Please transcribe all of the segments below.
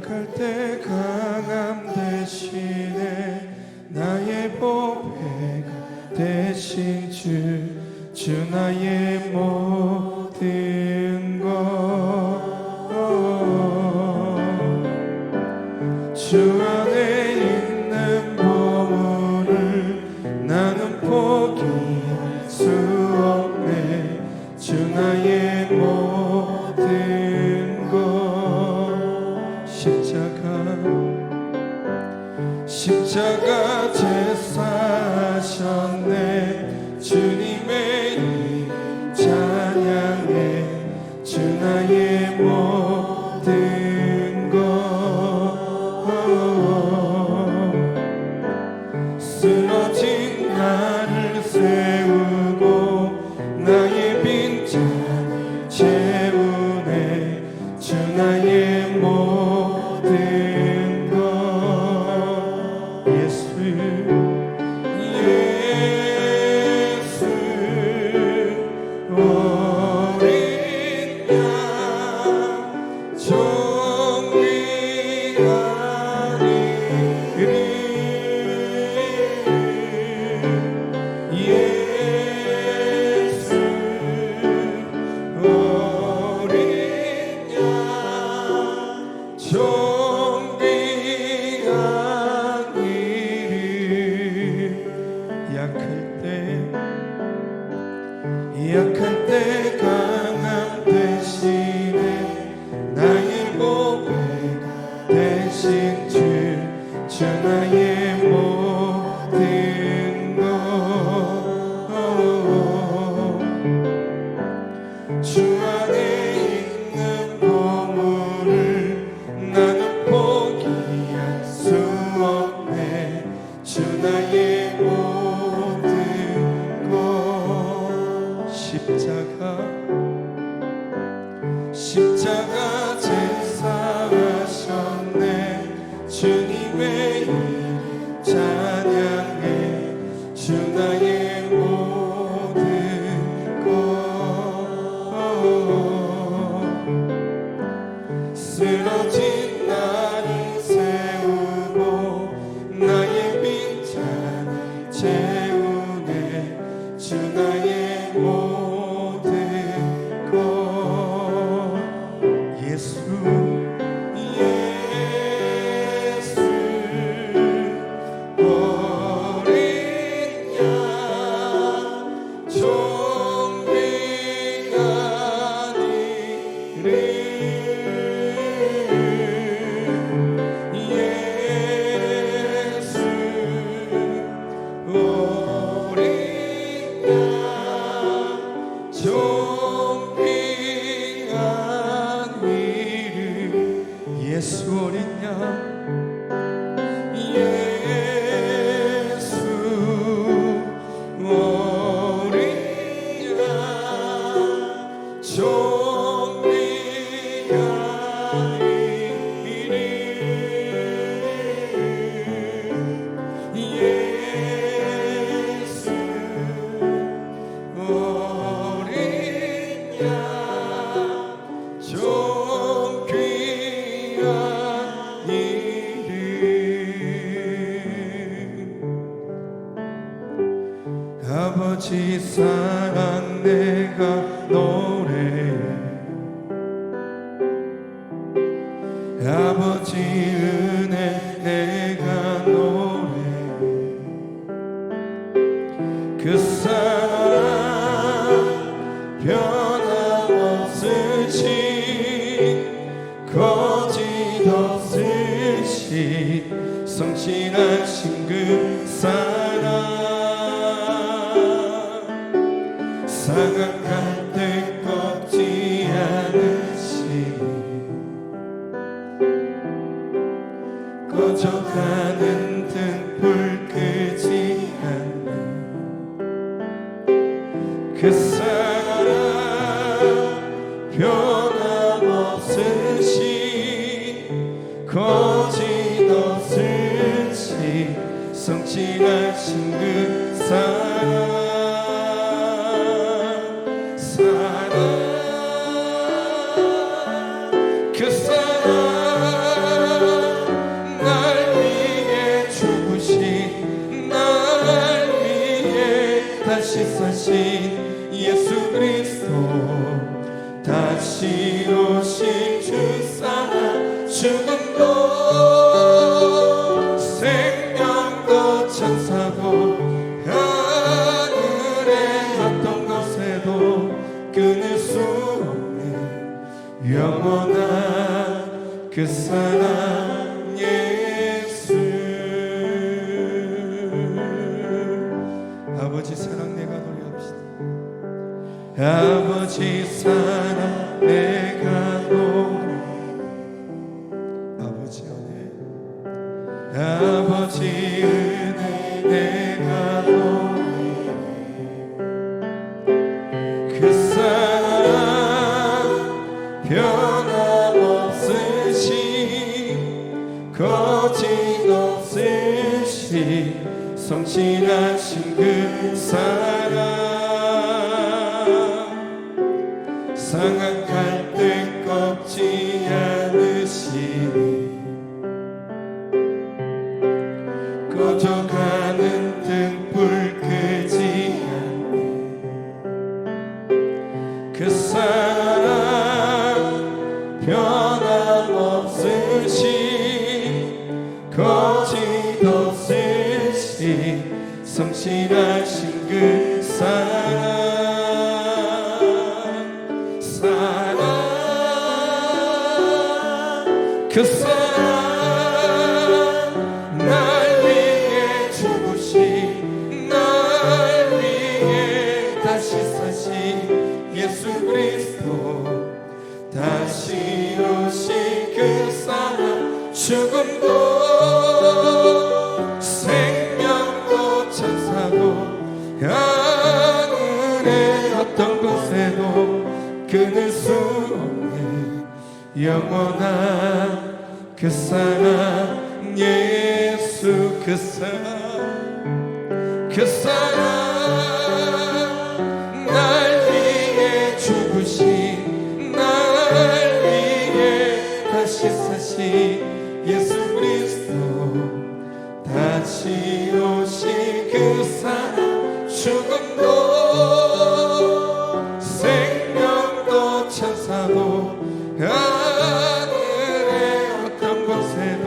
약할 때 강함 대신에 나의 보배가 되신 주 나의 모든 것 주 안에 있는 보물을 나는 포기할 수 없네. 주 나의 모든 것 십자가 제사하셨네. 주님의 이름 찬양해. 주 나의 모든 것 쓰러진 나를 세우고 나의 빈잔을 채우네. 주 나의 모든 것 예수 어린 양 존귀하니 예수 어린 양 존귀한 이름 약할 때 강함 대신에 나의 보배가 되신 주 나의 모든 것 주 안에 있는 보물을 나는 포기할 수 없네. 주 나의 모든 것 십자가 제사하셨네. 주님의 이름 찬양해. 주 나의 모든 것 쓰러진 나를 세우고 나의 빈잔을 채우네. 주 나의 모든 것 예수 어린 양 존귀한 이름 예수 어린 양 존귀한 이름 예수 어린 양 예수 어린 양 존귀한 이름 예수 어린 양 존귀한 이름 아버지 사랑 내가 노래해. 아버지 은혜 내가 노래해. 그 사랑 변함없으신 거짓 없으신 성실하신 그 사랑 사각할 때 꺾지 않으시니 꺼져가는 등불 끄지 않는 그 사랑 변함없으신 거짓 없으신 성실하신 그 사랑 그 사랑 다시 사신 예수 그리스도 다시 오신 주사 죽음도 생명도 천사도 하늘의 어떤 것에도 끊을 수 없는 영원한 그 사랑 예수. 아버지 사랑 내가 노래합시다. 아버지 사랑 내가 노래. 아버지 은혜, 아버지 은혜 내가 노래. 그 사랑 변함없으신 거짓없으신 성실하신 그 사랑 상한 갈등 꺾지 않으시니 꺼져가는 등불 끄지 않네. 그 사랑 변함없으신 거짓없으신 성실하신 그 사랑 그 사랑 날 위해 죽으신 날 위해 다시 사신 예수 그리스도 다시 오신 그 사랑 죽음도 생명도 천사도 하늘의 어떤 곳에도 끊을 수 없는 영원한 그 사랑 예수. 그 사랑 그 사랑 날 위해 죽으신 날 위해 다시 사신 예수 그리스도 다시 오신 그 사랑 죽음도 생명도 천사도 하늘의 어떤 곳에도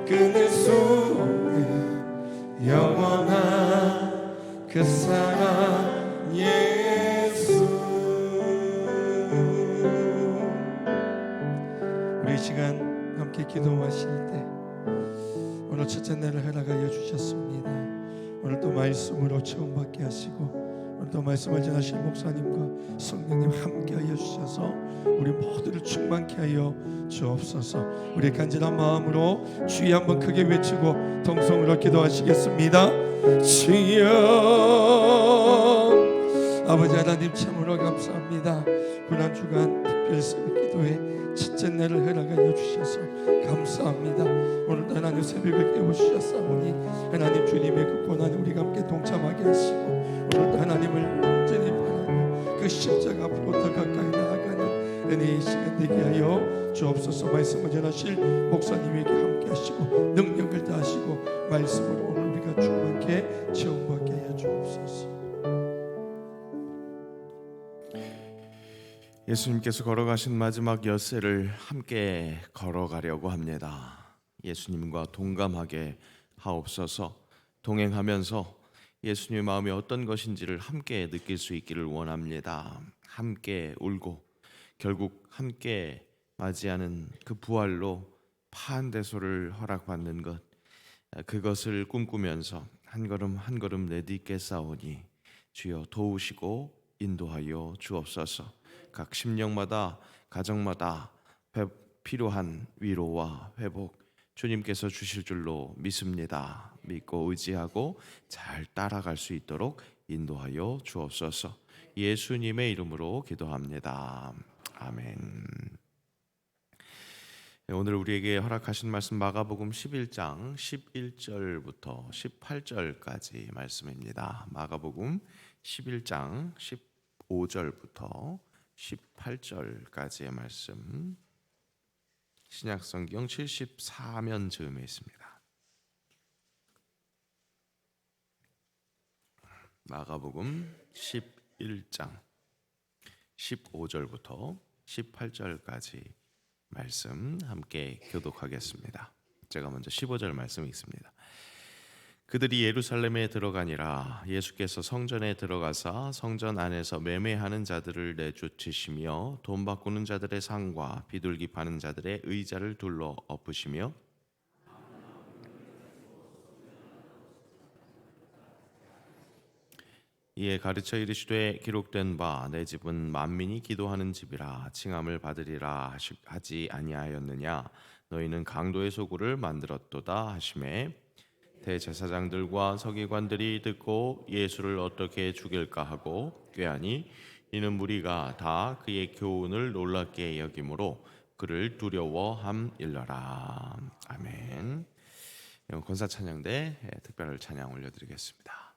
끊을 수 없는 영원한 그 사랑 예수. 우리 이 시간 함께 기도하실 때 오늘 첫째 날을 허락하여 주셨습니다. 오늘 또 말씀으로 체험받게 하시고 오늘 또 말씀을 전하실 목사님과 성령님 함께하여 주셔서 우리 모두를 충만케 하여 주옵소서. 우리 간절한 마음으로 주여 한번 크게 외치고 통성으로 기도하시겠습니다. 주여. 아버지 하나님 참으로 감사합니다. 고난 주간 특별 새벽 기도회 첫째 날을 허락하여 주셔서 감사합니다. 오늘도 하나님 새벽에 깨우주셨사오니 하나님 주님의 그 고난에 우리가 함께 동참하게 하시고 오늘도 하나님을 온전히 바라며 그 십자가 앞으로 더 가까이 나아가는 은혜의 시간 되게 하여 주옵소서. 말씀을 전하실 목사님에게 함께 하시고 능력을 다하시고 말씀으로 오늘 우리가 충만케 체험받게 하여 주옵소서. 예수님께서 걸어가신 마지막 엿새를 함께 걸어가려고 합니다. 예수님과 동감하게 하옵소서. 동행하면서 예수님의 마음이 어떤 것인지를 함께 느낄 수 있기를 원합니다. 함께 울고 결국 함께 맞이하는 그 부활로 파한대소를 허락받는 것, 그것을 꿈꾸면서 한 걸음 한 걸음 내딛겠사오니 주여 도우시고 인도하여 주옵소서. 각 심령마다 가정마다 필요한 위로와 회복 주님께서 주실 줄로 믿습니다. 믿고 의지하고 잘 따라갈 수 있도록 인도하여 주옵소서. 예수님의 이름으로 기도합니다. 아멘. 오늘 우리에게 허락하신 말씀 마가복음 11장 11절부터 18절까지 말씀입니다. 마가복음 11장 15절부터 18절까지의 말씀, 신약성경 74면 즈음에 있습니다. 마가복음 11장 15절부터 18절까지 말씀 함께 교독하겠습니다. 제가 먼저 15절 말씀 읽습니다. 그들이 예루살렘에 들어가니라. 예수께서 성전에 들어가사 성전 안에서 매매하는 자들을 내쫓으시며 돈 바꾸는 자들의 상과 비둘기 파는 자들의 의자를 둘러 엎으시며 이에 가르쳐 이르시되 기록된 바 내 집은 만민이 기도하는 집이라 칭함을 받으리라 하지 아니하였느냐. 너희는 강도의 소굴을 만들었도다 하시매 대제사장들과 서기관들이 듣고 예수를 어떻게 죽일까 하고 꾀하니 이는 무리가 다 그의 교훈을 놀랍게 여김으로 그를 두려워함일러라. 아멘. 권사 찬양대 특별 찬양 올려드리겠습니다.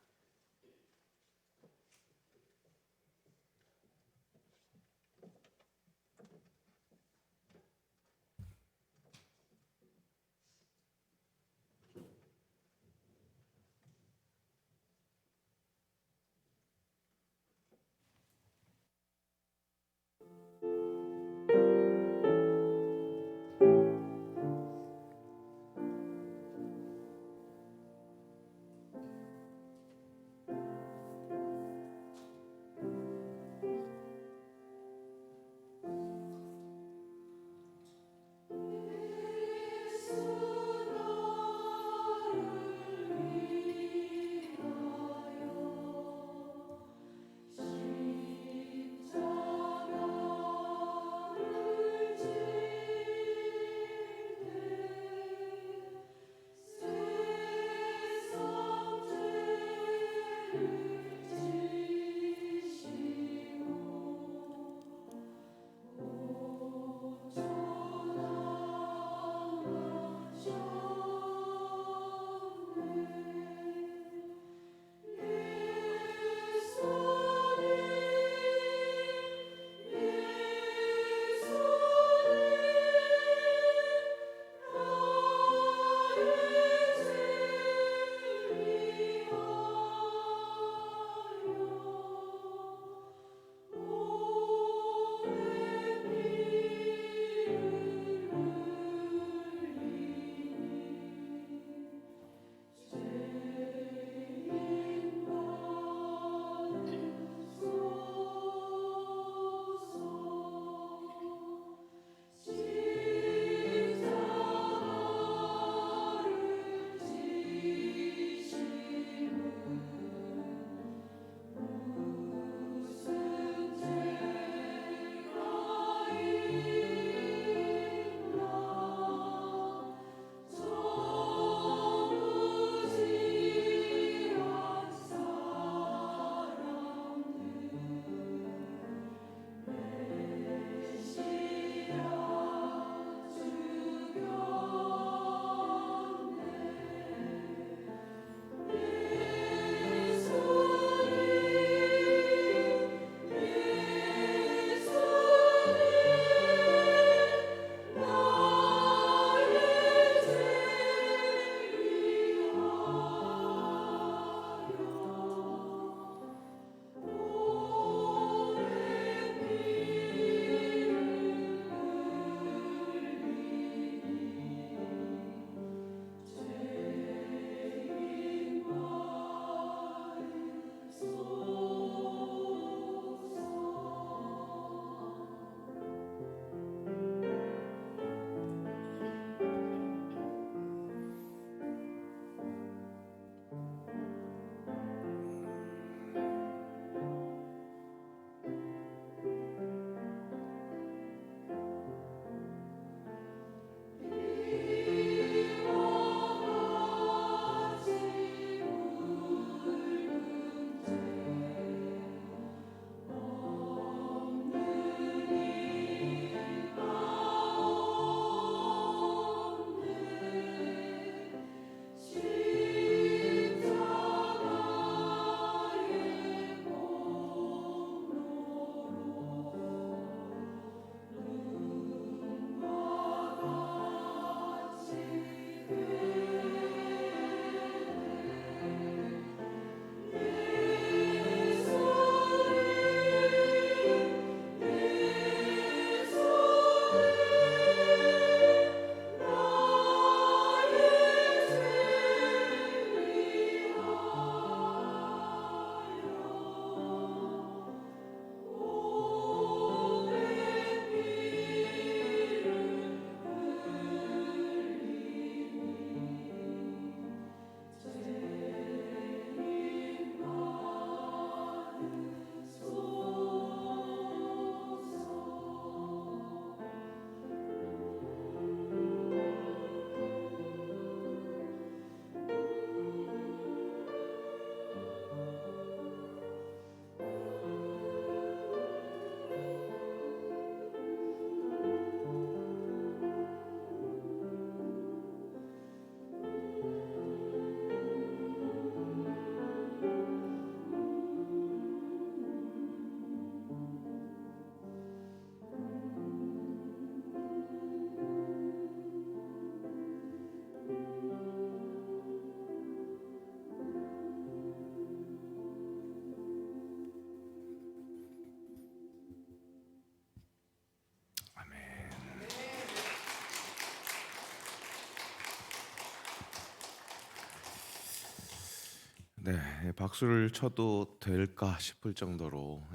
네, 박수를 쳐도 될까 싶을 정도로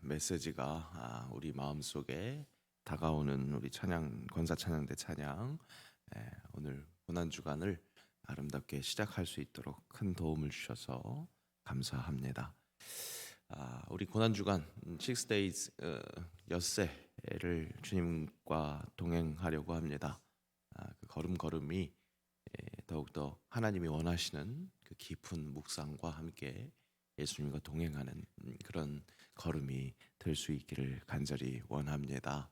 메시지가 우리 마음속에 다가오는 우리 찬양 권사 찬양대 찬양 오늘 고난 주간을 아름답게 시작할 수 있도록 큰 도움을 주셔서 감사합니다. 우리 고난 주간 6days 엿새를 주님과 동행하려고 합니다. 그 걸음걸음이 더욱더 하나님이 원하시는 그 깊은 묵상과 함께 예수님과 동행하는 그런 걸음이 될 수 있기를 간절히 원합니다.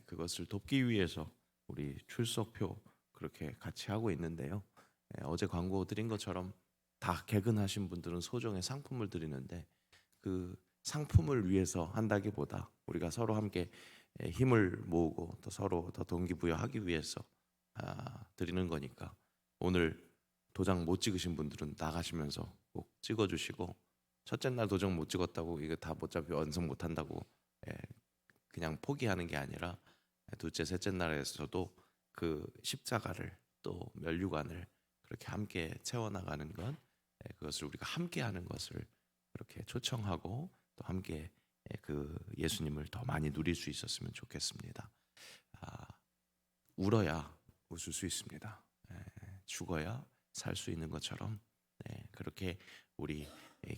그것을 돕기 위해서 우리 출석표 그렇게 같이 하고 있는데요. 어제 광고 드린 것처럼 다 개근하신 분들은 소정의 상품을 드리는데 그 상품을 위해서 한다기보다 우리가 서로 함께 힘을 모으고 또 서로 더 동기부여하기 위해서 드리는 거니까 오늘 도장 못 찍으신 분들은 나가시면서 꼭 찍어주시고 첫째 날 도장 못 찍었다고 이거 다 못 잡혀 완성 못 한다고 그냥 포기하는 게 아니라 둘째 셋째 날에서도 그 십자가를 또 면류관을 그렇게 함께 채워나가는 것 그것을 우리가 함께 하는 것을 그렇게 초청하고 또 함께 그 예수님을 더 많이 누릴 수 있었으면 좋겠습니다. 울어야 웃을 수 있습니다. 죽어야 살 수 있는 것처럼 그렇게 우리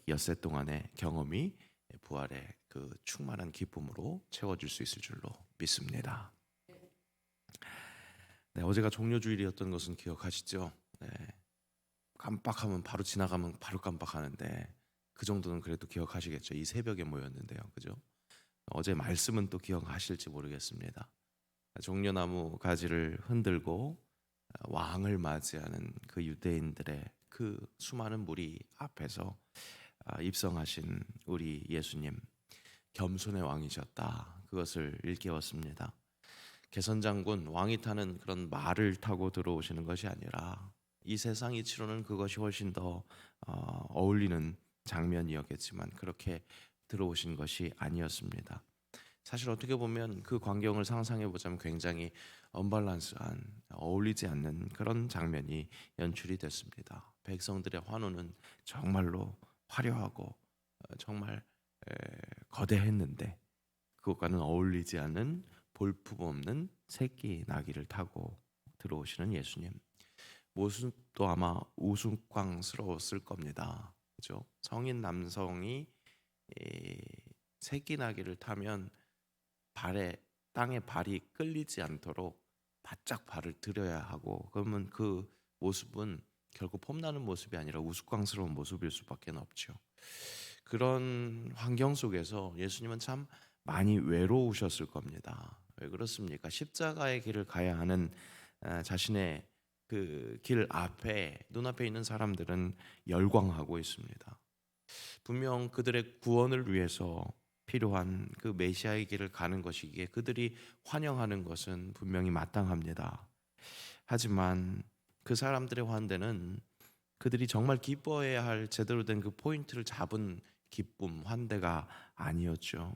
엿새 동안의 경험이 부활의 그 충만한 기쁨으로 채워질 수 있을 줄로 믿습니다. 어제가 종료주일이었던 것은 기억하시죠? 깜빡하면 바로 지나가면 바로 깜빡하는데 그 정도는 그래도 기억하시겠죠? 이 새벽에 모였는데요, 그죠? 어제 말씀은 또 기억하실지 모르겠습니다. 종려나무 가지를 흔들고 왕을 맞이하는 그 유대인들의 그 수많은 무리 앞에서 입성하신 우리 예수님 겸손의 왕이셨다. 그것을 일깨웠습니다. 개선장군 왕이 타는 그런 말을 타고 들어오시는 것이 아니라 이 세상 이치로는 그것이 훨씬 더 어울리는 장면이었겠지만 그렇게 들어오신 것이 아니었습니다. 사실 어떻게 보면 그 광경을 상상해 보자면 굉장히 언밸런스한 어울리지 않는 그런 장면이 연출이 됐습니다. 백성들의 환호는 정말로 화려하고 정말 거대했는데 그것과는 어울리지 않는 볼품없는 새끼 나귀를 타고 들어오시는 예수님 모습도 아마 우스꽝스러웠을 겁니다. 그죠? 성인 남성이 새끼 나귀를 타면 땅에 발이 끌리지 않도록 바짝 발을 들여야 하고 그러면 그 모습은 결국 폼나는 모습이 아니라 우스꽝스러운 모습일 수밖에 없죠. 그런 환경 속에서 예수님은 참 많이 외로우셨을 겁니다. 왜 그렇습니까? 십자가의 길을 가야 하는 자신의 그 길 앞에 눈앞에 있는 사람들은 열광하고 있습니다. 분명 그들의 구원을 위해서 필요한 그 메시아의 길을 가는 것이기에 그들이 환영하는 것은 분명히 마땅합니다. 하지만 그 사람들의 환대는 그들이 정말 기뻐해야 할 제대로 된 그 포인트를 잡은 기쁨, 환대가 아니었죠.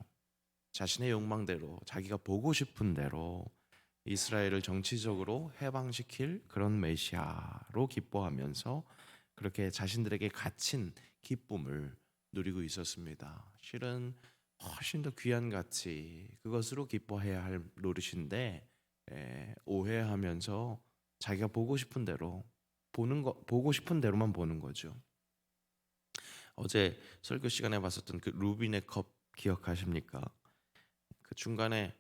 자신의 욕망대로 자기가 보고 싶은 대로 이스라엘을 정치적으로 해방시킬 그런 메시아로 기뻐하면서 그렇게 자신들에게 갇힌 기쁨을 누리고 있었습니다. 실은 훨씬 더 귀한 가치 그것으로 기뻐해야 할 노릇인데 오해하면서 자기가 보고 싶은 대로 보고 싶은 대로만 보는 거죠. 어제 설교 시간에 봤었던 그 루빈의 컵 기억하십니까? 그 중간에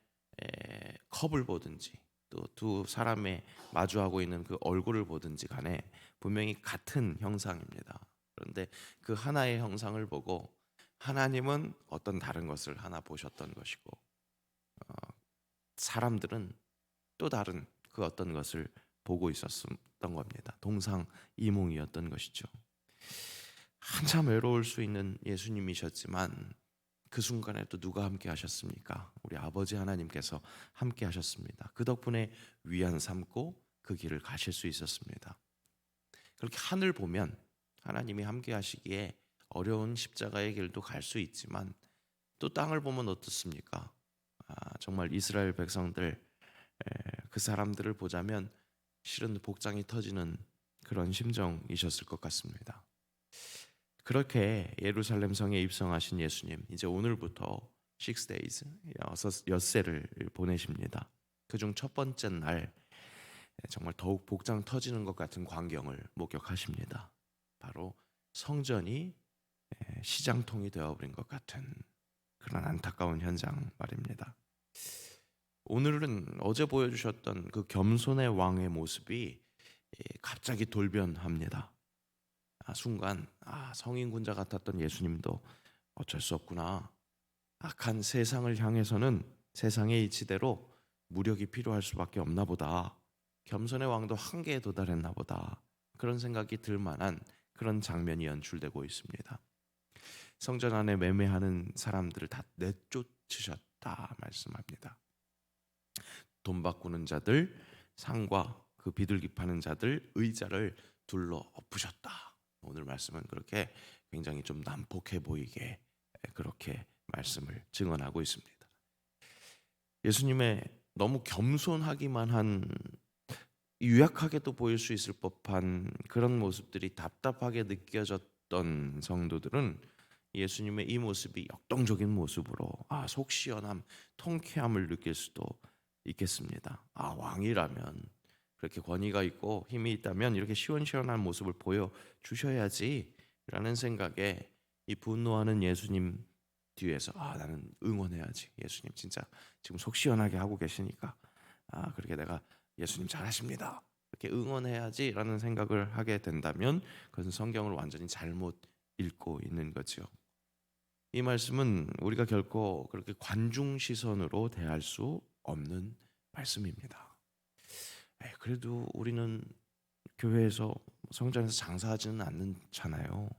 컵을 보든지 또 두 사람의 마주하고 있는 그 얼굴을 보든지 간에 분명히 같은 형상입니다. 그런데 그 하나의 형상을 보고 하나님은 어떤 다른 것을 하나 보셨던 것이고 사람들은 또 다른 그 어떤 것을 보고 있었던 겁니다. 동상이몽이었던 것이죠. 한참 외로울 수 있는 예수님이셨지만 그 순간에 또 누가 함께 하셨습니까? 우리 아버지 하나님께서 함께 하셨습니다. 그 덕분에 위안 삼고 그 길을 가실 수 있었습니다. 그렇게 하늘 보면 하나님이 함께 하시기에 어려운 십자가의 길도 갈 수 있지만 또 땅을 보면 어떻습니까? 정말 이스라엘 백성들 그 사람들을 보자면 실은 복장이 터지는 그런 심정이셨을 것 같습니다. 그렇게 예루살렘 성에 입성하신 예수님, 이제 오늘부터 6 days, 엿새를 보내십니다. 그중 첫 번째 날 정말 더욱 복장 터지는 것 같은 광경을 목격하십니다. 바로 성전이 시장통이 되어버린 것 같은 그런 안타까운 현장 말입니다. 오늘은 어제 보여주셨던 그 겸손의 왕의 모습이 갑자기 돌변합니다. 순간 성인군자 같았던 예수님도 어쩔 수 없구나. 악한 세상을 향해서는 세상의 이치대로 무력이 필요할 수밖에 없나 보다. 겸손의 왕도 한계에 도달했나 보다. 그런 생각이 들 만한 그런 장면이 연출되고 있습니다. 성전 안에 매매하는 사람들을 다 내쫓으셨다 말씀합니다. 돈 바꾸는 자들, 상과 그 비둘기 파는 자들, 의자를 둘러 엎으셨다. 오늘 말씀은 그렇게 굉장히 좀 난폭해 보이게 그렇게 말씀을 증언하고 있습니다. 예수님의 너무 겸손하기만 한, 유약하게도 보일 수 있을 법한 그런 모습들이 답답하게 느껴졌던 성도들은 예수님의 이 모습이 역동적인 모습으로 속 시원함, 통쾌함을 느낄 수도 있겠습니다. 왕이라면, 그렇게 권위가 있고 힘이 있다면 이렇게 시원시원한 모습을 보여주셔야지 라는 생각에 이 분노하는 예수님 뒤에서 나는 응원해야지. 예수님 진짜 지금 속 시원하게 하고 계시니까 그렇게 내가 예수님 잘하십니다, 이렇게 응원해야지 라는 생각을 하게 된다면 그것은 성경을 완전히 잘못 읽고 있는 거죠. 이 말씀은 우리가 결코 그렇게 관중 시선으로 대할 수 없는 말씀입니다. 그래도 우리는 교회에서, 성전에서 장사하지는 않잖아요.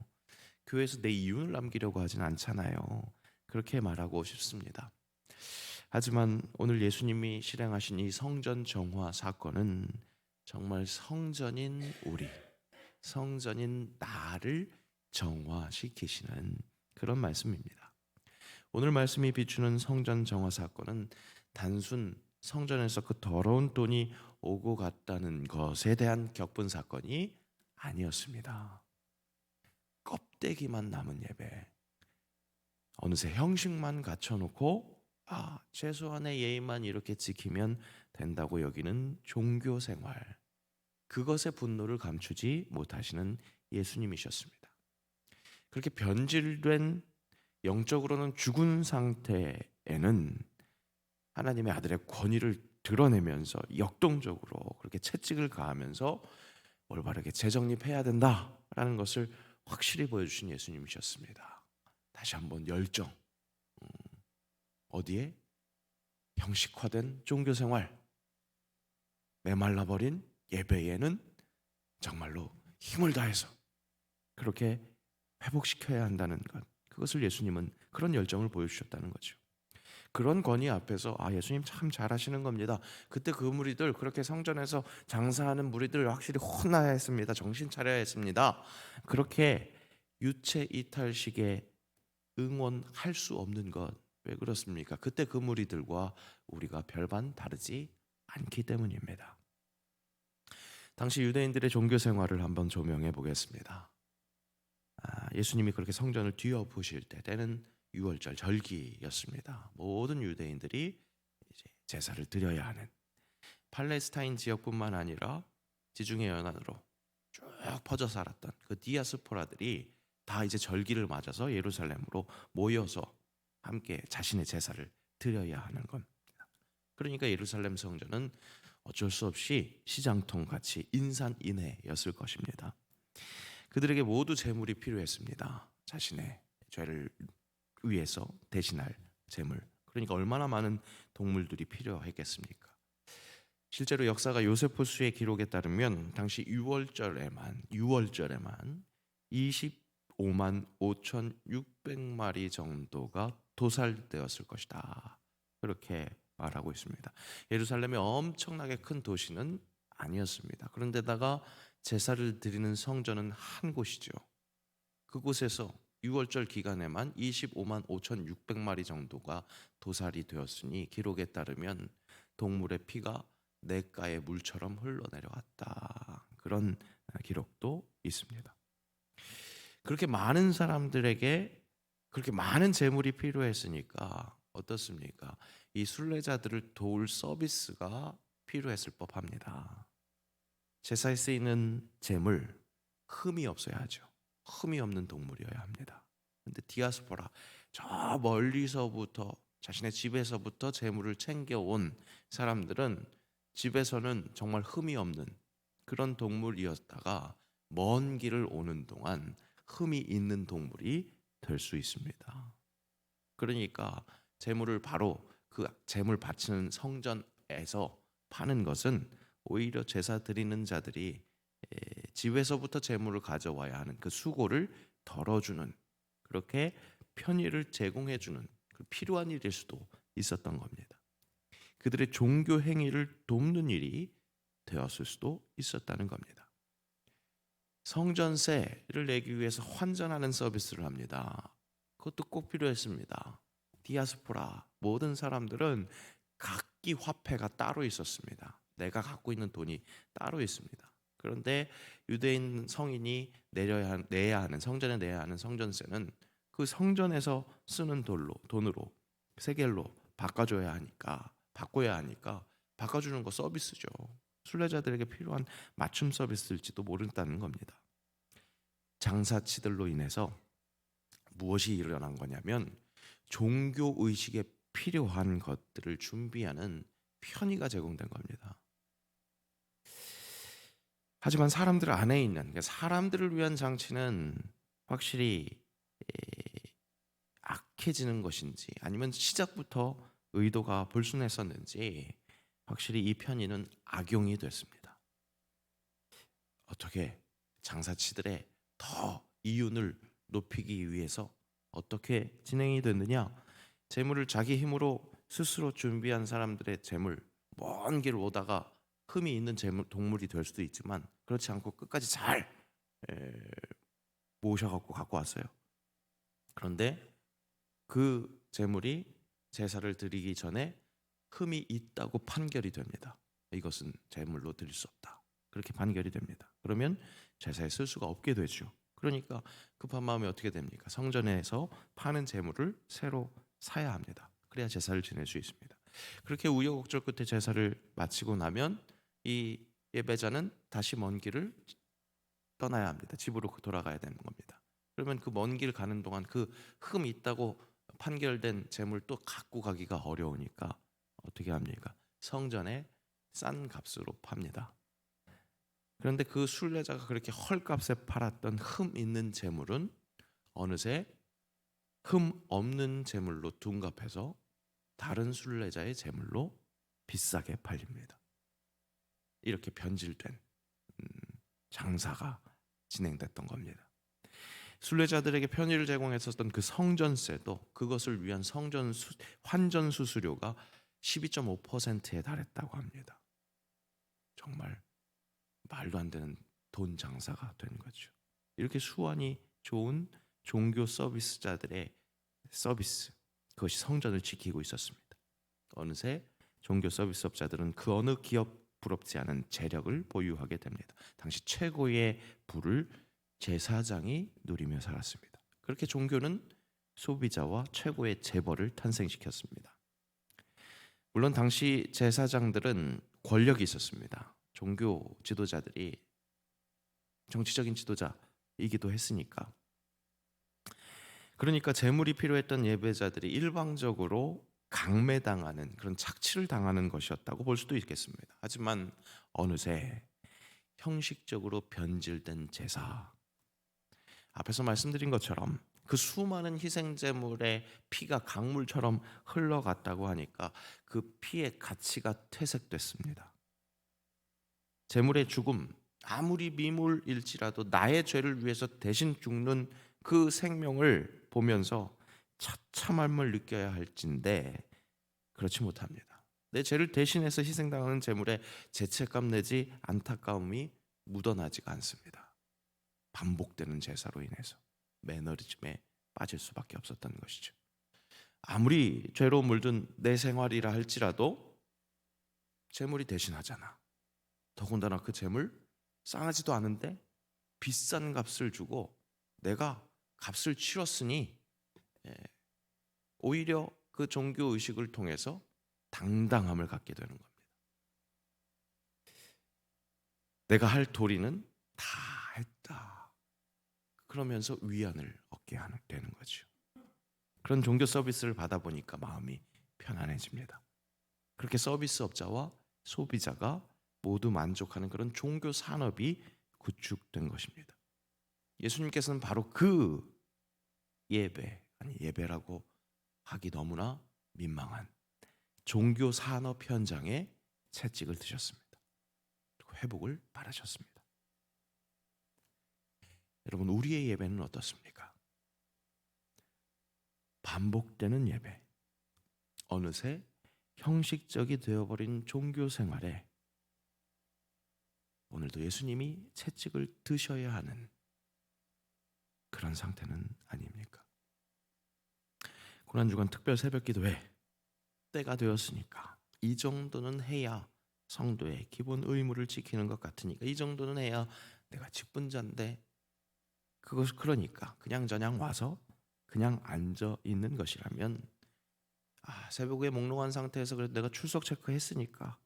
교회에서 내 이윤을 남기려고 하진 않잖아요. 그렇게 말하고 싶습니다. 하지만 오늘 예수님이 실행하신 이 성전 정화 사건은 정말 성전인 우리, 성전인 나를 정화시키시는 그런 말씀입니다. 오늘 말씀이 비추는 성전 정화 사건은 단순 성전에서 그 더러운 돈이 오고 갔다는 것에 대한 격분 사건이 아니었습니다. 껍데기만 남은 예배, 어느새 형식만 갖춰놓고 최소한의 예의만 이렇게 지키면 된다고 여기는 종교 생활, 그것의 분노를 감추지 못하시는 예수님이셨습니다. 그렇게 변질된, 영적으로는 죽은 상태에는 하나님의 아들의 권위를 드러내면서 역동적으로 그렇게 채찍을 가하면서 올바르게 재정립해야 된다라는 것을 확실히 보여주신 예수님이셨습니다. 다시 한번 열정, 어디에? 형식화된 종교생활, 메말라버린 예배에는 정말로 힘을 다해서 그렇게 회복시켜야 한다는 것, 그것을 예수님은 그런 열정을 보여주셨다는 거죠. 그런 권위 앞에서 예수님 참 잘하시는 겁니다. 그때 그 무리들, 그렇게 성전에서 장사하는 무리들 확실히 혼나야 했습니다. 정신 차려야 했습니다. 그렇게 유체 이탈식의 응원할 수 없는 것, 왜 그렇습니까? 그때 그 무리들과 우리가 별반 다르지 않기 때문입니다. 당시 유대인들의 종교 생활을 한번 조명해 보겠습니다. 예수님이 그렇게 성전을 뒤엎으실 때는 6월절 절기였습니다. 모든 유대인들이 이제 제사를 드려야 하는, 팔레스타인 지역뿐만 아니라 지중해 연안으로 쭉 퍼져 살았던 그 디아스포라들이 다 이제 절기를 맞아서 예루살렘으로 모여서 함께 자신의 제사를 드려야 하는 겁니다. 그러니까 예루살렘 성전은 어쩔 수 없이 시장통 같이 인산인해였을 것입니다. 그들에게 모두 제물이 필요했습니다. 자신의 죄를 위해서 대신할 제물. 그러니까 얼마나 많은 동물들이 필요했겠습니까? 실제로 역사가 요세포스의 기록에 따르면 당시 6월절에만 25만 5,600마리 정도가 도살되었을 것이다, 그렇게 말하고 있습니다. 예루살렘이 엄청나게 큰 도시는 아니었습니다. 그런데다가 제사를 드리는 성전은 한 곳이죠. 그곳에서 6월절 기간에만 25만 5,600마리 정도가 도살이 되었으니 기록에 따르면 동물의 피가 냇가의 물처럼 흘러내려갔다, 그런 기록도 있습니다. 그렇게 많은 사람들에게 그렇게 많은 재물이 필요했으니까 어떻습니까? 이 순례자들을 도울 서비스가 필요했을 법합니다. 제사에 쓰이는 재물, 흠이 없어야 하죠. 흠이 없는 동물이어야 합니다. 근데 디아스포라, 저 멀리서부터 자신의 집에서부터 재물을 챙겨온 사람들은 집에서는 정말 흠이 없는 그런 동물이었다가 먼 길을 오는 동안 흠이 있는 동물이 될 수 있습니다. 그러니까 재물을 바로 그 재물 바치는 성전에서 파는 것은 오히려 제사 드리는 자들이 집에서부터 재물을 가져와야 하는 그 수고를 덜어주는, 그렇게 편의를 제공해주는 그 필요한 일일 수도 있었던 겁니다. 그들의 종교 행위를 돕는 일이 되었을 수도 있었다는 겁니다. 성전세를 내기 위해서 환전하는 서비스를 합니다. 그것도 꼭 필요했습니다. 디아스포라, 모든 사람들은 각기 화폐가 따로 있었습니다. 내가 갖고 있는 돈이 따로 있습니다. 그런데 유대인 성인이 내야 하는, 성전에 내야 하는 성전세는 그 성전에서 쓰는 돈으로 세겔로 바꿔야 하니까 바꿔주는 거 서비스죠. 순례자들에게 필요한 맞춤 서비스일지도 모른다는 겁니다. 장사치들로 인해서 무엇이 일어난 거냐면 종교 의식에 필요한 것들을 준비하는 편의가 제공된 겁니다. 하지만 사람들 안에 있는, 그러니까 사람들을 위한 장치는 확실히 악해지는 것인지 아니면 시작부터 의도가 불순했었는지 확실히 이 편의는 악용이 됐습니다. 어떻게 장사치들의 더 이윤을 높이기 위해서 어떻게 진행이 됐느냐? 재물을 자기 힘으로 스스로 준비한 사람들의 재물, 먼 길 오다가 흠이 있는 동물이 될 수도 있지만 그렇지 않고 끝까지 잘 모셔갖고 갖고 왔어요. 그런데 그 재물이 제사를 드리기 전에 흠이 있다고 판결이 됩니다. 이것은 제물로 드릴 수 없다. 그렇게 판결이 됩니다. 그러면 제사에 쓸 수가 없게 되죠. 그러니까 급한 마음에 어떻게 됩니까? 성전에서 파는 제물을 새로 사야 합니다. 그래야 제사를 지낼 수 있습니다. 그렇게 우여곡절 끝에 제사를 마치고 나면 이 예배자는 다시 먼 길을 떠나야 합니다. 집으로 돌아가야 되는 겁니다. 그러면 그 먼 길 가는 동안 그 흠이 있다고 판결된 재물 또 갖고 가기가 어려우니까 어떻게 합니까? 성전에 싼 값으로 팝니다. 그런데 그 순례자가 그렇게 헐값에 팔았던 흠 있는 재물은 어느새 흠 없는 재물로 둔갑해서 다른 순례자의 재물로 비싸게 팔립니다. 이렇게 변질된 장사가 진행됐던 겁니다. 순례자들에게 편의를 제공했었던 그 성전세도 그것을 위한 환전 수수료가 12.5%에 달했다고 합니다. 정말 말도 안 되는 돈 장사가 된 거죠. 이렇게 수완이 좋은 종교 서비스자들의 서비스, 그것이 성전을 지키고 있었습니다. 어느새 종교 서비스업자들은 그 어느 기업 부럽지 않은 재력을 보유하게 됩니다. 당시 최고의 부를 제사장이 누리며 살았습니다. 그렇게 종교는 소비자와 최고의 재벌을 탄생시켰습니다. 물론 당시 제사장들은 권력이 있었습니다. 종교 지도자들이 정치적인 지도자이기도 했으니까. 그러니까 재물이 필요했던 예배자들이 일방적으로 강매당하는 그런 착취를 당하는 것이었다고 볼 수도 있겠습니다. 하지만 어느새 형식적으로 변질된 제사, 앞에서 말씀드린 것처럼 그 수많은 희생제물의 피가 강물처럼 흘러갔다고 하니까 그 피의 가치가 퇴색됐습니다. 제물의 죽음, 아무리 미물일지라도 나의 죄를 위해서 대신 죽는 그 생명을 보면서 처참함을 느껴야 할진데 그렇지 못합니다. 내 죄를 대신해서 희생당하는 제물에 죄책감 내지 안타까움이 묻어나지가 않습니다. 반복되는 제사로 인해서 매너리즘에 빠질 수밖에 없었던 것이죠. 아무리 죄로 물든 내 생활이라 할지라도 제물이 대신하잖아. 더군다나 그 제물 싸하지도 않은데 비싼 값을 주고 내가 값을 치렀으니 오히려 그 종교 의식을 통해서 당당함을 갖게 되는 겁니다. 내가 할 도리는 다 했다. 그러면서 위안을 얻게 되는 거죠. 그런 종교 서비스를 받아보니까 마음이 편안해집니다. 그렇게 서비스업자와 소비자가 모두 만족하는 그런 종교 산업이 구축된 것입니다. 예수님께서는 바로 그 예배라고 하기 너무나 민망한 종교 산업 현장에 채찍을 드셨습니다. 그리고 회복을 바라셨습니다. 여러분, 우리의 예배는 어떻습니까? 반복되는 예배, 어느새 형식적이 되어버린 종교 생활에 오늘도 예수님이 채찍을 드셔야 하는 그런 상태는 아닙니까? 고난주간 특별 새벽기도회 때가 되었으니까 이 정도는 해야 성도의 기본 의무를 지키는 것 같으니까 이 정도는 해야 내가 직분자인데 그러니까 그냥저냥 와서 그냥 앉아 있는 것이라면 새벽에 몽롱한 상태에서 그래도 내가 출석 체크했으니까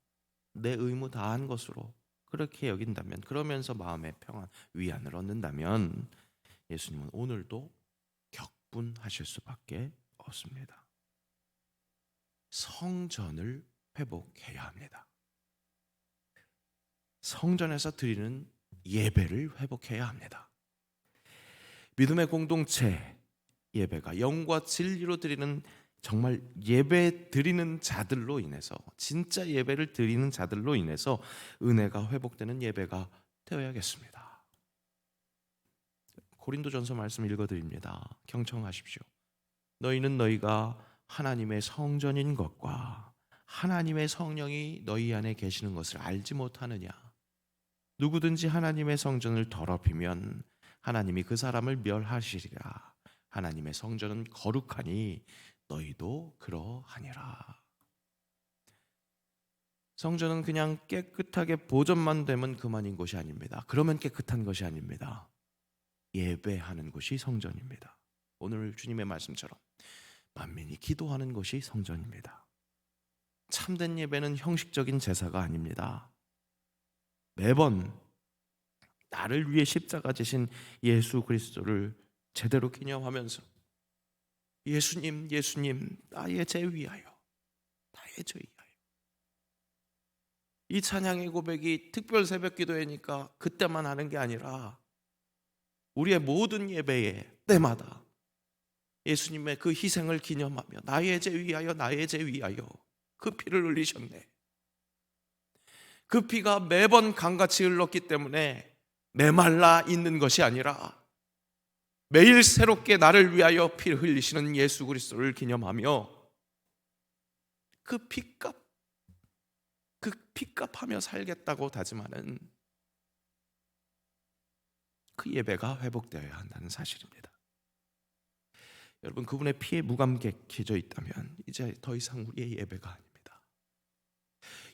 내 의무 다한 것으로 그렇게 여긴다면, 그러면서 마음의 평안, 위안을 얻는다면 예수님은 오늘도 격분하실 수밖에 없습니다. 성전을 회복해야 합니다. 성전에서 드리는 예배를 회복해야 합니다. 믿음의 공동체 예배가 영과 진리로 드리는 정말 예배 드리는 자들로 인해서, 진짜 예배를 드리는 자들로 인해서 은혜가 회복되는 예배가 되어야겠습니다. 고린도전서 말씀 읽어드립니다. 경청하십시오. 너희는 너희가 하나님의 성전인 것과 하나님의 성령이 너희 안에 계시는 것을 알지 못하느냐? 누구든지 하나님의 성전을 더럽히면 하나님이 그 사람을 멸하시리라. 하나님의 성전은 거룩하니 너희도 그러하니라. 성전은 그냥 깨끗하게 보존만 되면 그만인 것이 아닙니다. 그러면 깨끗한 것이 아닙니다. 예배하는 곳이 성전입니다. 오늘 주님의 말씀처럼 만민이 기도하는 곳이 성전입니다. 참된 예배는 형식적인 제사가 아닙니다. 매번 나를 위해 십자가 지신 예수 그리스도를 제대로 기념하면서 예수님, 예수님, 나의 죄 위하여, 나의 죄 위하여. 이 찬양의 고백이 특별 새벽 기도회니까 그때만 하는 게 아니라 우리의 모든 예배에 때마다 예수님의 그 희생을 기념하며 나의 죄 위하여, 나의 죄 위하여 그 피를 흘리셨네. 그 피가 매번 강같이 흘렀기 때문에 메말라 있는 것이 아니라 매일 새롭게 나를 위하여 피를 흘리시는 예수 그리스도를 기념하며 그 피값하며 살겠다고 다짐하는 그 예배가 회복되어야 한다는 사실입니다. 여러분, 그분의 피에 무감격해져 있다면 이제 더 이상 우리의 예배가 아닙니다.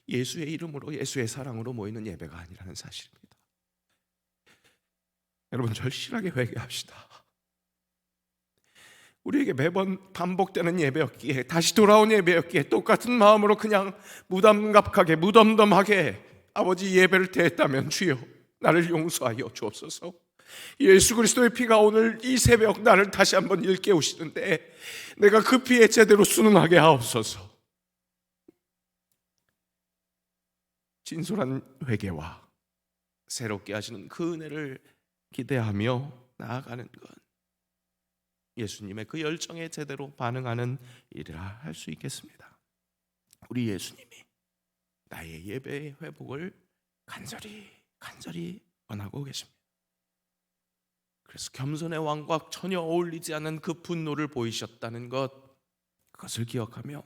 예수의 이름으로, 예수의 사랑으로 모이는 예배가 아니라는 사실입니다. 여러분, 절실하게 회개합시다. 우리에게 매번 반복되는 예배였기에, 다시 돌아온 예배였기에 똑같은 마음으로 그냥 무담갑하게, 무덤덤하게 아버지 예배를 드렸다면 주여 나를 용서하여 주옵소서. 예수 그리스도의 피가 오늘 이 새벽 나를 다시 한번 일깨우시는데 내가 그 피에 제대로 순응하게 하옵소서. 진솔한 회개와 새롭게 하시는 그 은혜를 기대하며 나아가는 것, 예수님의 그 열정에 제대로 반응하는 일이라 할 수 있겠습니다. 우리 예수님이 나의 예배의 회복을 간절히 원하고 계십니다. 그래서 겸손의 왕과 전혀 어울리지 않는 그 분노를 보이셨다는 것, 그것을 기억하며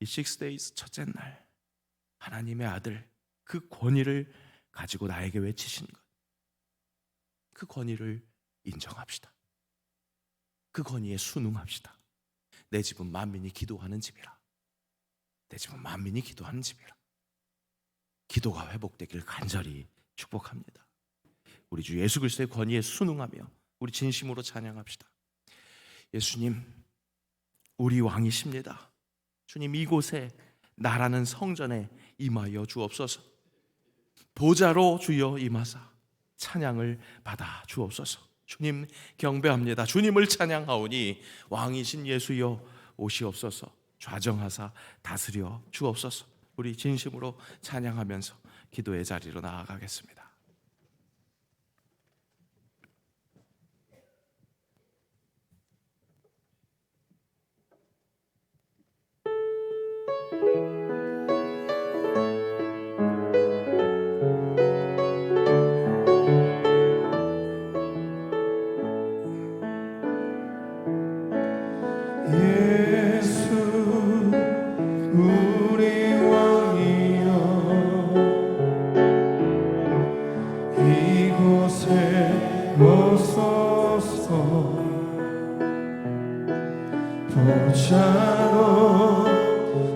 이 6days 첫째 날 하나님의 아들 그 권위를 가지고 나에게 외치신 것, 그 권위를 인정합시다. 그 권위에 순응합시다. 내 집은 만민이 기도하는 집이라. 내 집은 만민이 기도하는 집이라. 기도가 회복되길 간절히 축복합니다. 우리 주 예수 그리스도의 권위에 순응하며 우리 진심으로 찬양합시다. 예수님, 우리 왕이십니다. 주님, 이곳에 나라는 성전에 임하여 주옵소서. 보좌로 주여 임하사 찬양을 받아 주옵소서. 주님 경배합니다. 주님을 찬양하오니 왕이신 예수여 오시옵소서. 좌정하사 다스려 주옵소서. 우리 진심으로 찬양하면서 기도의 자리로 나아가겠습니다. 예수 우리 왕이여 이곳에 오소서 보좌로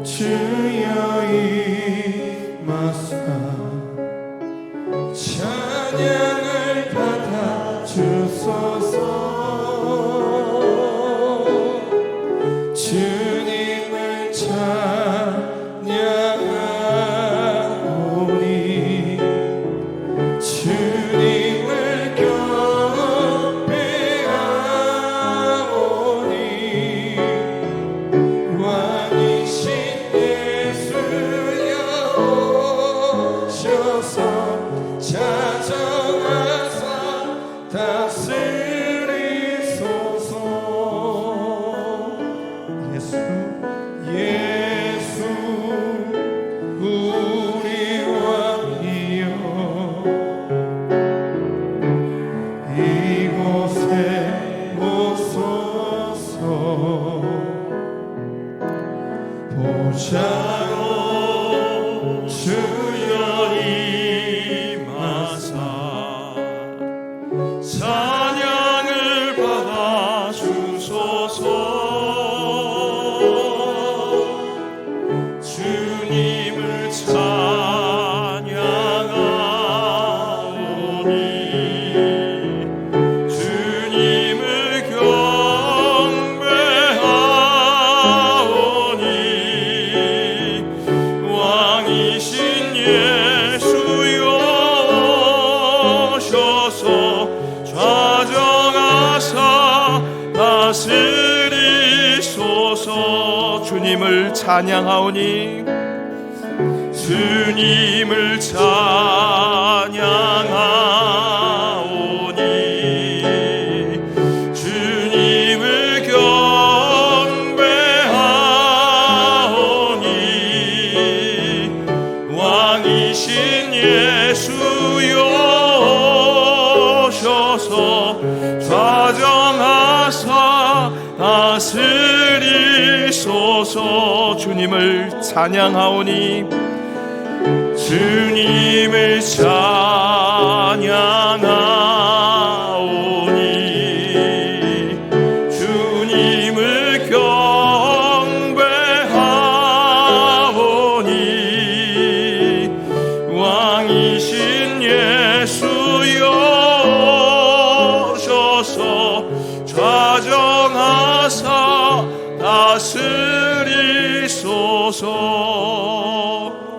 주여 임하사 찬양을 받아 주소서 주님을 찬양하오니 주님을 경배하오니 왕이신 예수여 오셔서 자정하사 다스리소서. 예수 우리 왕이여 이곳에 오소서 보좌로 주여 임하사 찬양을 받아 주소서. 주님을 찬양하오니 주님을 경배하오니 왕이신 예수여 오셔서 좌정하사 다스리소서. 주님을 찬양하오니 주님을 찬양하오니 주님을 경배하오니 왕이신 예수여 오셔서 좌정하사 다스리소서. 주님을 찬양하오니 주님을 찬양하오니 주님을 경배하오니 왕이신 예수여 오셔서 좌정하사 다스리소서.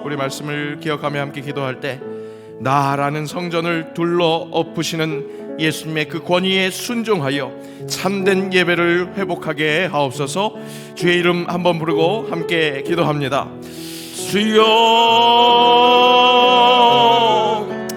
우리 말씀을 기억하며 함께 기도할 때 나라는 성전을 둘러 엎으시는 예수님의 그 권위에 순종하여 참된 예배를 회복하게 하옵소서. 주의 이름 한번 부르고 함께 기도합니다. 주여.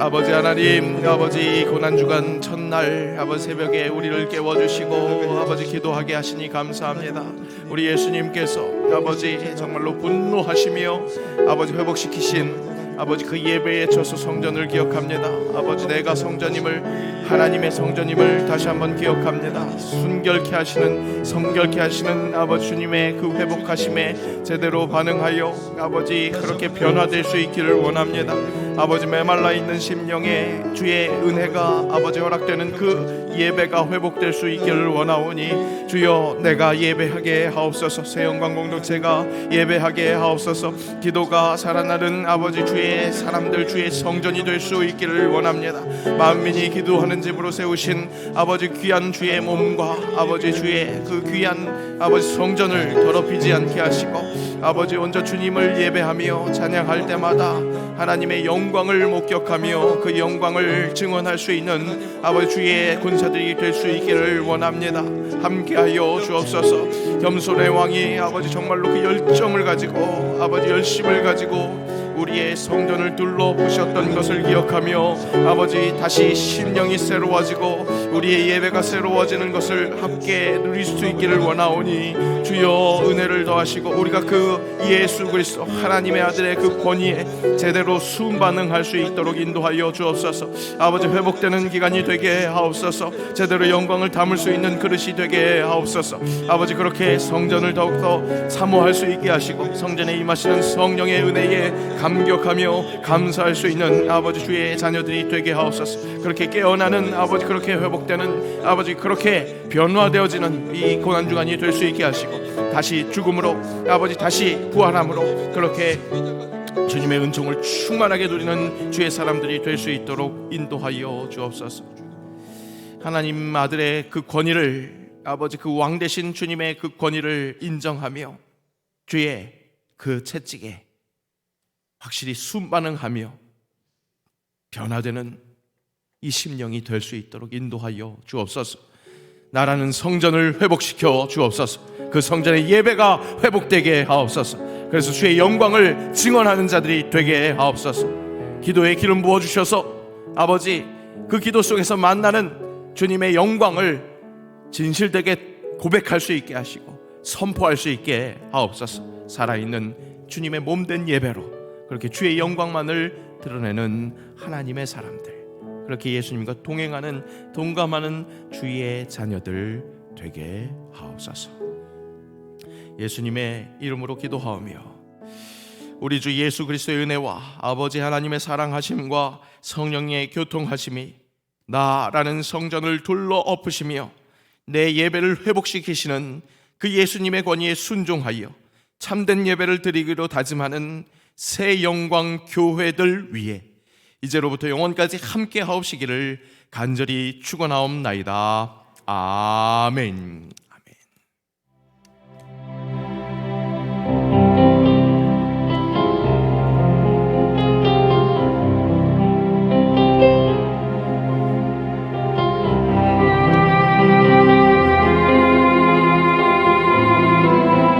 아버지 하나님, 아버지 고난주간 첫날 아버지 새벽에 우리를 깨워주시고 아버지 기도하게 하시니 감사합니다. 우리 예수님께서 아버지 정말로 분노하시며 아버지 회복시키신 아버지 그 예배에 쳐서 성전을 기억합니다. 아버지 내가 성전임을, 하나님의 성전임을 다시 한번 기억합니다. 순결케 하시는, 성결케 하시는 아버지 주님의 그 회복하심에 제대로 반응하여 아버지 그렇게 변화될 수 있기를 원합니다. 아버지 메말라 있는 심령에 주의 은혜가 아버지 허락되는 그 예배가 회복될 수 있기를 원하오니 주여 내가 예배하게 하옵소서. 새영광 공동체가 예배하게 하옵소서. 기도가 살아나는 아버지 주의 사람들 주의 성전이 될 수 있기를 원합니다. 만민이 기도하는 집으로 세우신 아버지 귀한 주의 몸과 아버지 주의 그 귀한 아버지 성전을 더럽히지 않게 하시고 아버지 온전 주님을 예배하며 찬양할 때마다 하나님의 영광을 목격하며 그 영광을 증언할 수 있는 아버지 주의 군사들이 될 수 있기를 원합니다. 함께하여 주옵소서. 겸손의 왕이 아버지 정말로 그 열정을 가지고 아버지 열심을 가지고 우리의 성전을 둘러보셨던 것을 기억하며 아버지 다시 심령이 새로워지고 우리의 예배가 새로워지는 것을 함께 누릴 수 있기를 원하오니 주여 은혜를 더하시고 우리가 그 예수 그리스도 하나님의 아들의 그 권위에 제대로 순반응할 수 있도록 인도하여 주옵소서. 아버지 회복되는 기간이 되게 하옵소서. 제대로 영광을 담을 수 있는 그릇이 되게 하옵소서. 아버지 그렇게 성전을 더욱더 사모할 수 있게 하시고 성전에 임하시는 성령의 은혜에 감격하며 감사할 수 있는 아버지 주의 자녀들이 되게 하옵소서. 그렇게 깨어나는 아버지 그렇게 회복되는 아버지 그렇게 변화되어지는 이 고난주간이 될 수 있게 하시고 다시 죽음으로 아버지 다시 부활함으로 그렇게 주님의 은총을 충만하게 누리는 주의 사람들이 될 수 있도록 인도하여 주옵소서. 하나님 아들의 그 권위를 아버지 그 왕 되신 주님의 그 권위를 인정하며 주의 그 채찍에 확실히 순반응하며 변화되는 이 심령이 될 수 있도록 인도하여 주옵소서. 나라는 성전을 회복시켜 주옵소서. 그 성전의 예배가 회복되게 하옵소서. 그래서 주의 영광을 증언하는 자들이 되게 하옵소서. 기도에 기름 부어주셔서 아버지 그 기도 속에서 만나는 주님의 영광을 진실되게 고백할 수 있게 하시고 선포할 수 있게 하옵소서. 살아있는 주님의 몸된 예배로 그렇게 주의 영광만을 드러내는 하나님의 사람들, 그렇게 예수님과 동행하는 동감하는 주의 자녀들 되게 하옵소서. 예수님의 이름으로 기도하오며 우리 주 예수 그리스도의 은혜와 아버지 하나님의 사랑하심과 성령의 교통하심이 나라는 성전을 둘러 엎으시며 내 예배를 회복시키시는 그 예수님의 권위에 순종하여 참된 예배를 드리기로 다짐하는 새 영광 교회들 위해 이제로부터 영원까지 함께 하옵시기를 간절히 축원하옵나이다. 아멘.